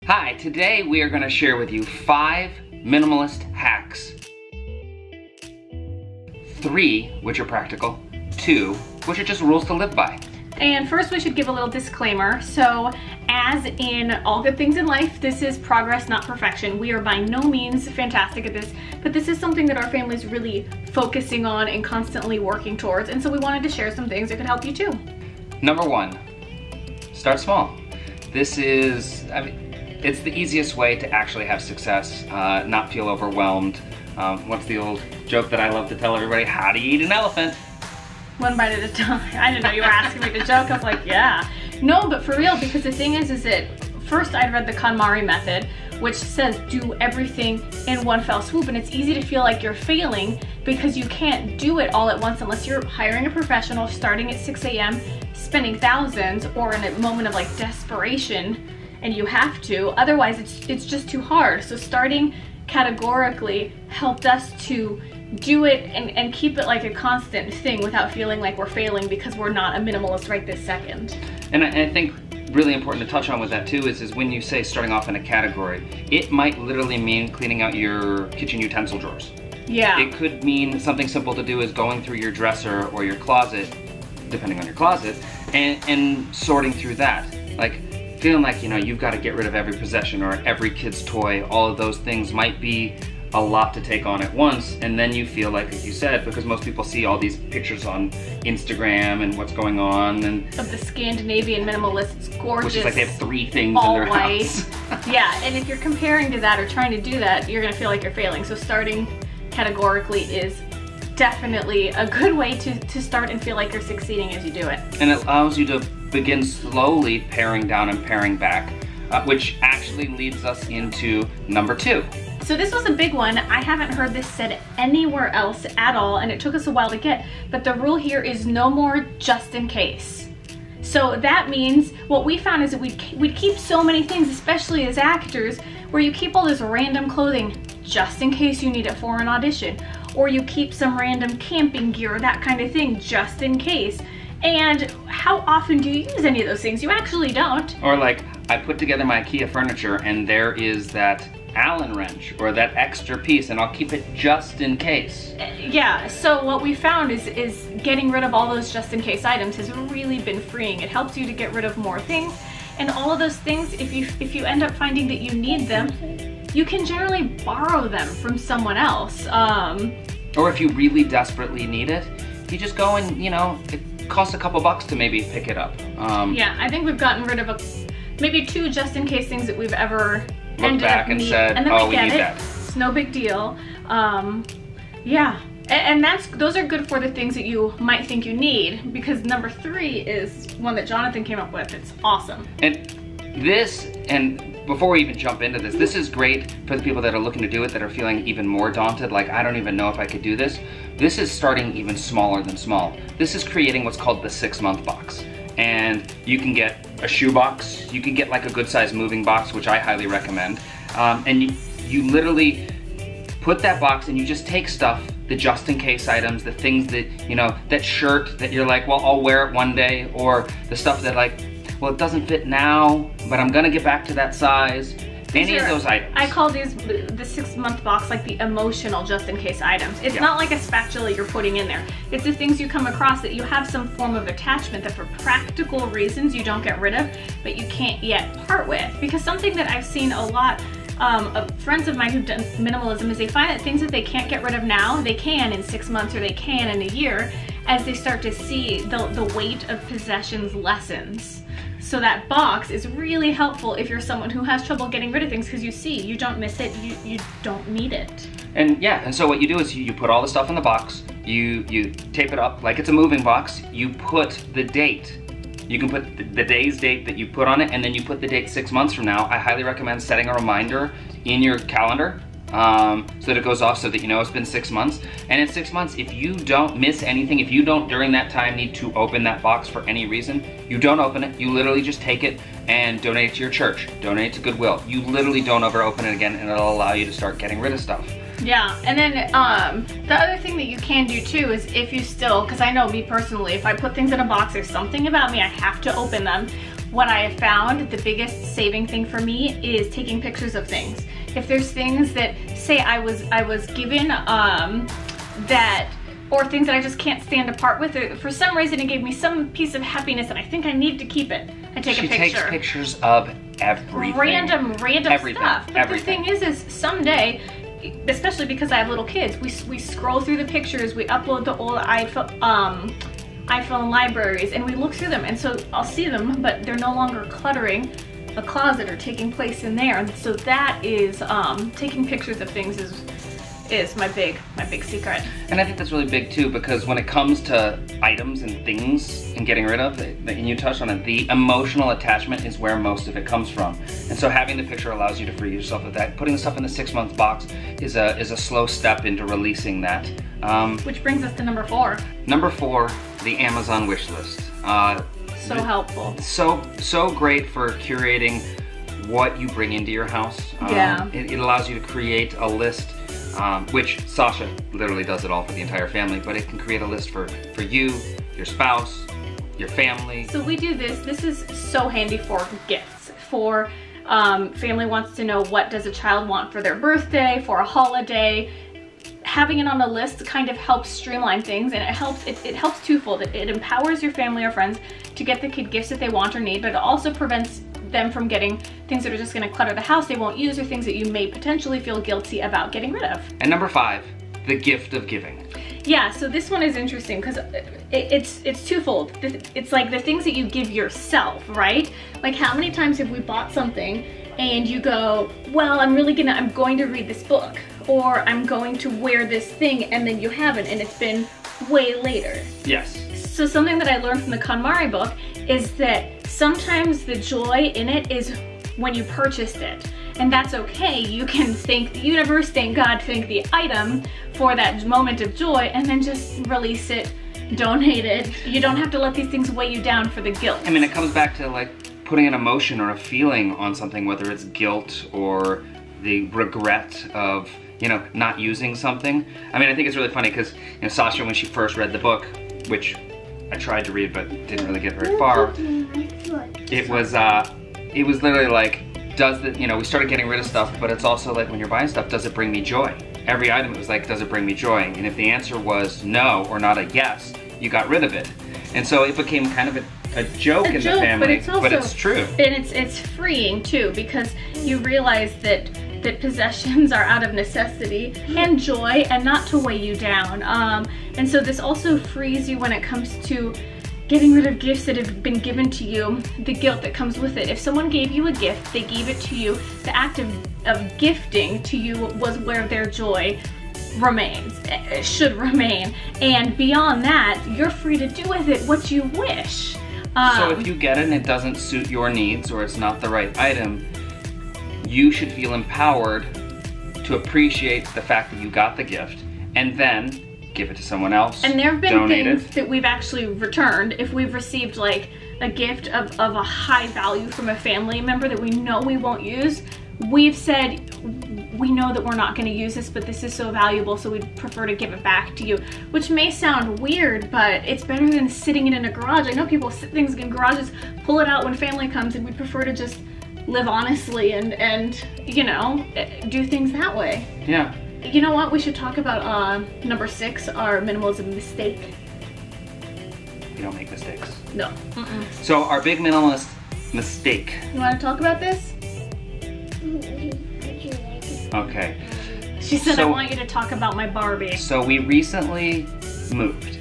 Hi, today we are going to share with you 5 minimalist hacks. 3 which are practical, 2 which are just rules to live by. And first we should give a little disclaimer. So as in all good things in life, this is progress, not perfection. We are by no means fantastic at this, but this is something that our family is really focusing on and constantly working towards. And so we wanted to share some things that could help you too. Number 1, start small. This is, it's the easiest way to actually have success, not feel overwhelmed. What's the old joke that I love to tell everybody? How do you eat an elephant? One bite at a time. I didn't know you were asking me to joke. I was like, yeah. No, but for real, because the thing is that first I'd read the KonMari method, which says do everything in one fell swoop, and it's easy to feel like you're failing because you can't do it all at once unless you're hiring a professional, starting at 6 a.m., spending thousands, or in a moment of like desperation, and you have to. Otherwise, it's just too hard. So starting categorically helped us to do it and keep it like a constant thing without feeling like we're failing because we're not a minimalist right this second. And I think really important to touch on with that too is when you say starting off in a category, it might literally mean cleaning out your kitchen utensil drawers. Yeah. It could mean something simple to do is going through your dresser or your closet, depending on your closet, and sorting through that. Like feeling like, you know, you've got to get rid of every possession or every kid's toy. All of those things might be a lot to take on at once, and then you feel like you said, because most people see all these pictures on Instagram and what's going on, and of the Scandinavian minimalist, it's gorgeous. Which is like they have 3 things all in their white house. Yeah, and if you're comparing to that or trying to do that, you're gonna feel like you're failing. So starting categorically is definitely a good way to start and feel like you're succeeding as you do it. And it allows you to begin slowly paring down and paring back, which actually leads us into number 2. So this was a big one. I haven't heard this said anywhere else at all, and it took us a while to get, but the rule here is no more just in case. So that means what we found is that we'd keep so many things, especially as actors, where you keep all this random clothing just in case you need it for an audition, or you keep some random camping gear, that kind of thing, just in case. And how often do you use any of those things? You actually don't. Or like, I put together my IKEA furniture and there is that Allen wrench or that extra piece, and I'll keep it just in case. Yeah, so what we found is getting rid of all those just in case items has really been freeing. It helps you to get rid of more things, and all of those things, if you end up finding that you need them, you can generally borrow them from someone else. Or if you really desperately need it, you just go and, you know, it costs a couple bucks to maybe pick it up. Yeah, I think we've gotten rid of maybe 2 just in case things that we've ever looked back and said, and then oh, we need that. It's no big deal. Yeah, and those are good for the things that you might think you need, because number 3 is one that Jonathan came up with. It's awesome. And this, and before we even jump into this is great for the people that are looking to do it, that are feeling even more daunted, like I don't even know if I could do this. This is starting even smaller than small. This is creating what's called the 6-month box. And you can get a shoe box, you can get like a good sized moving box, which I highly recommend. And you literally put that box and you just take stuff, the just in case items, the things that, you know, that shirt that you're like, well, I'll wear it one day, or the stuff that like, well, it doesn't fit now, but I'm gonna get back to that size. Any of those items. I call these the 6-month box like the emotional just in case items. It's not like a spatula you're putting in there. It's the things you come across that you have some form of attachment that for practical reasons you don't get rid of, but you can't yet part with. Because something that I've seen a lot of friends of mine who've done minimalism is they find that things that they can't get rid of now, they can in 6 months or they can in a year, as they start to see the weight of possessions lessens. So that box is really helpful if you're someone who has trouble getting rid of things, because you see, you don't miss it, you don't need it. And yeah, and so what you do is you put all the stuff in the box, you tape it up like it's a moving box, you put the date. You can put the day's date that you put on it, and then you put the date 6 months from now. I highly recommend setting a reminder in your calendar so that it goes off so that you know it's been 6 months. And in 6 months, if you don't miss anything, if you don't during that time need to open that box for any reason, you don't open it. You literally just take it and donate it to your church, donate it to Goodwill. You literally don't ever open it again, and it'll allow you to start getting rid of stuff. Yeah, and then the other thing that you can do too is if you still, because I know me personally, if I put things in a box, there's something about me, I have to open them. what I have found the biggest saving thing for me is taking pictures of things. If there's things that, say I was given that, or things that I just can't stand apart with, or for some reason it gave me some piece of happiness and I think I need to keep it, I take a picture. She takes pictures of everything. Random everything, stuff. But everything. the thing is someday, especially because I have little kids, we scroll through the pictures, we upload the old iPhone libraries, and we look through them, and so I'll see them, but they're no longer cluttering a closet or taking place in there. And so that is, taking pictures of things is my big secret. And I think that's really big too, because when it comes to items and things and getting rid of, and you touched on it, the emotional attachment is where most of it comes from. And so having the picture allows you to free yourself of that. Putting the stuff in the 6-month box is a slow step into releasing that. Which brings us to number 4. Number 4, the Amazon wish list. So helpful. So great for curating what you bring into your house. Yeah. It allows you to create a list, which Sasha literally does it all for the entire family, but it can create a list for you, your spouse, your family. So we do this. This is so handy for gifts. For family wants to know what does a child want for their birthday, for a holiday. Having it on a list kind of helps streamline things, and it helps twofold. It empowers your family or friends to get the kid gifts that they want or need, but it also prevents them from getting things that are just going to clutter the house they won't use, or things that you may potentially feel guilty about getting rid of. And number 5, the gift of giving. Yeah, so this one is interesting because it's twofold. It's like the things that you give yourself, right? Like how many times have we bought something and you go, well, I'm going to read this book, or I'm going to wear this thing, and then you haven't, and it's been way later. Yes. So something that I learned from the KonMari book is that sometimes the joy in it is when you purchased it. And that's okay. You can thank the universe, thank God, thank the item for that moment of joy, and then just release it, donate it. You don't have to let these things weigh you down for the guilt. I mean, it comes back to like putting an emotion or a feeling on something, whether it's guilt or the regret of, you know, not using something. I mean, I think it's really funny because, you know, Sasha, when she first read the book, which I tried to read but didn't really get very far, it was literally like, we started getting rid of stuff, but it's also like when you're buying stuff, does it bring me joy? Every item, it was like, does it bring me joy? And if the answer was no or not a yes, you got rid of it. And so it became kind of a joke in the family, but it's true. And it's freeing too, because you realize that possessions are out of necessity and joy, and not to weigh you down. And so this also frees you when it comes to getting rid of gifts that have been given to you, the guilt that comes with it. If someone gave you a gift, they gave it to you, the act of gifting to you was where their joy remains, should remain. And beyond that, you're free to do with it what you wish. So if you get it and it doesn't suit your needs, or it's not the right item, you should feel empowered to appreciate the fact that you got the gift and then give it to someone else. And there have been things that we've actually returned if we've received like a gift of a high value from a family member that we know we won't use. We've said, we know that we're not going to use this, but this is so valuable, so we'd prefer to give it back to you. Which may sound weird, but it's better than sitting it in a garage. I know people sit things in garages, pull it out when family comes, and we prefer to just live honestly and you know, do things that way. Yeah. You know what? We should talk about number 6, our minimalism mistake. You don't make mistakes. No. So our big minimalist mistake. You want to talk about this? Okay. She said, I want you to talk about my Barbie. So we recently moved.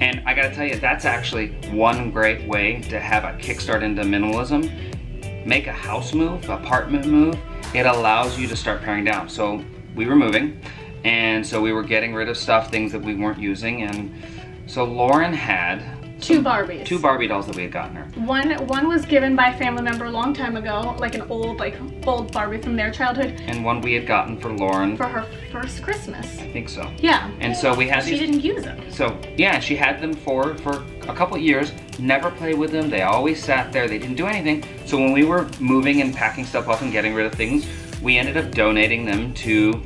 And I gotta tell you, that's actually one great way to have a kickstart into minimalism. Make a house move, apartment move. It allows you to start paring down. So we were moving, and so we were getting rid of stuff, things that we weren't using, and so Lauren had 2 Barbies. 2 Barbie dolls that we had gotten her. One was given by a family member a long time ago, like an old Barbie from their childhood. And one we had gotten for Lauren. For her first Christmas. I think so. Yeah. And so we had these. She didn't use them. So yeah, she had them for a couple of years, never played with them, they always sat there, they didn't do anything. So when we were moving and packing stuff up and getting rid of things, we ended up donating them to,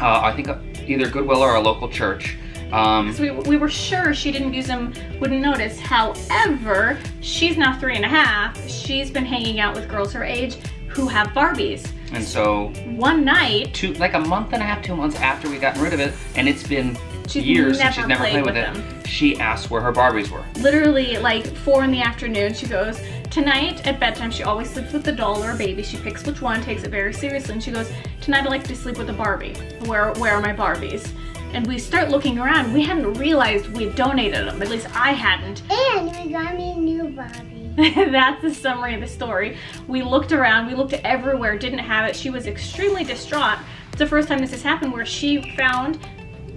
I think either Goodwill or a local church. Because we were sure she didn't use them, wouldn't notice. However, she's now 3.5. She's been hanging out with girls her age who have Barbies. And so one night, like a month and a half, 2 months after we got rid of it, and it's been years since she's never played with it, she asked where her Barbies were. Literally like 4 in the afternoon, she goes, tonight at bedtime, she always sleeps with the doll or a baby. She picks which one, takes it very seriously, and she goes, tonight I like to sleep with a Barbie. Where are my Barbies? And we start looking around. We hadn't realized we donated them, at least I hadn't. And we got me a new Barbie. That's the summary of the story. We looked around, we looked everywhere, didn't have it. She was extremely distraught. It's the first time this has happened where she found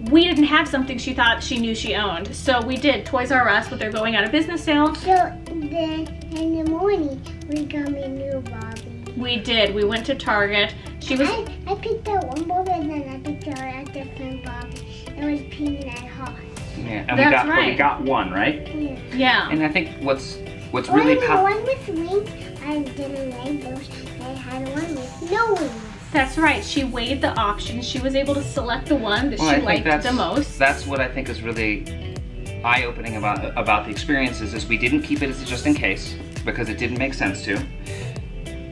we didn't have something she thought she knew she owned. So we did Toys R Us with their going out of business sale. So then in the morning, we got me a new Barbie. We did. We went to Target. She was. I picked out one Barbie and then I picked out a different Barbie. It was pink and hot. Yeah, and That's but we got one, right? Yeah. And I think what's really powerful. One with wings, I didn't like those. I had one with no wings. That's right. She weighed the options. She was able to select the one that she liked the most. That's what I think is really eye-opening about the experiences is we didn't keep it as a just in case because it didn't make sense to.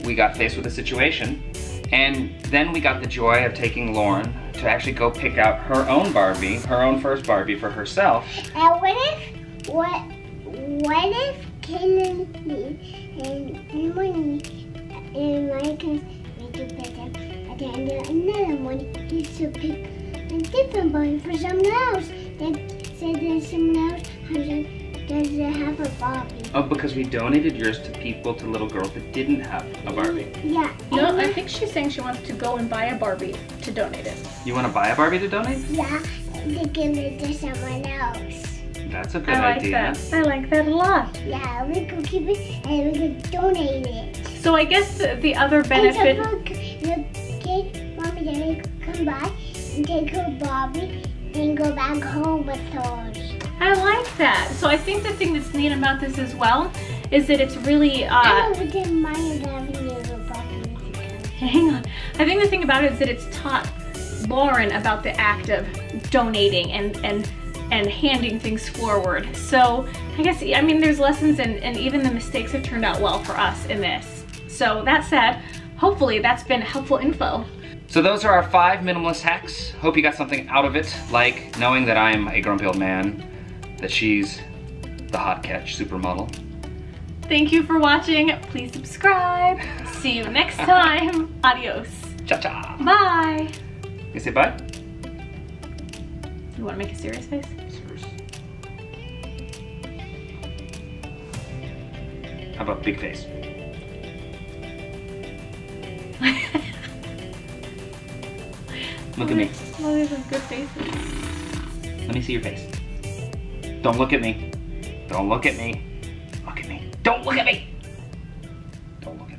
We got faced with a situation, and then we got the joy of taking Lauren to actually go pick out her own Barbie, her own first Barbie for herself. And what if Ken and me and in the morning and my cousin went to bed at the end of another morning, he should pick a different Barbie for someone else. Then said that someone else doesn't have a Barbie. Oh, because we donated yours to people, to little girls that didn't have a Barbie. Yeah. No, I think she's saying she wants to go and buy a Barbie to donate it. You want to buy a Barbie to donate? Yeah, to give it to someone else. That's a good I idea. like that. I like that a lot. Yeah, we could keep it and we could donate it. So I guess the other benefit. And the kid, Mommy, Daddy could come by and take her Barbie and go back home with hers. I like that. So I think the thing that's neat about this as well is that it's really. I wouldn't mind having a Barbie. Hang on. I think the thing about it is that it's taught Lauren about the act of donating and handing things forward. So I guess, I mean, there's lessons and even the mistakes have turned out well for us in this. So that said, hopefully that's been helpful info. So those are our 5 minimalist hacks. Hope you got something out of it, like knowing that I'm a grumpy old man, that she's the hot catch supermodel. Thank you for watching. Please subscribe. See you next time. Adios. Cha-cha. Bye. You say bye? You want to make a serious face? How about big face? Look at me. Well, these are good faces. Let me see your face. Don't look at me. Don't look at me. Look at me. Don't look at me! Don't look at me.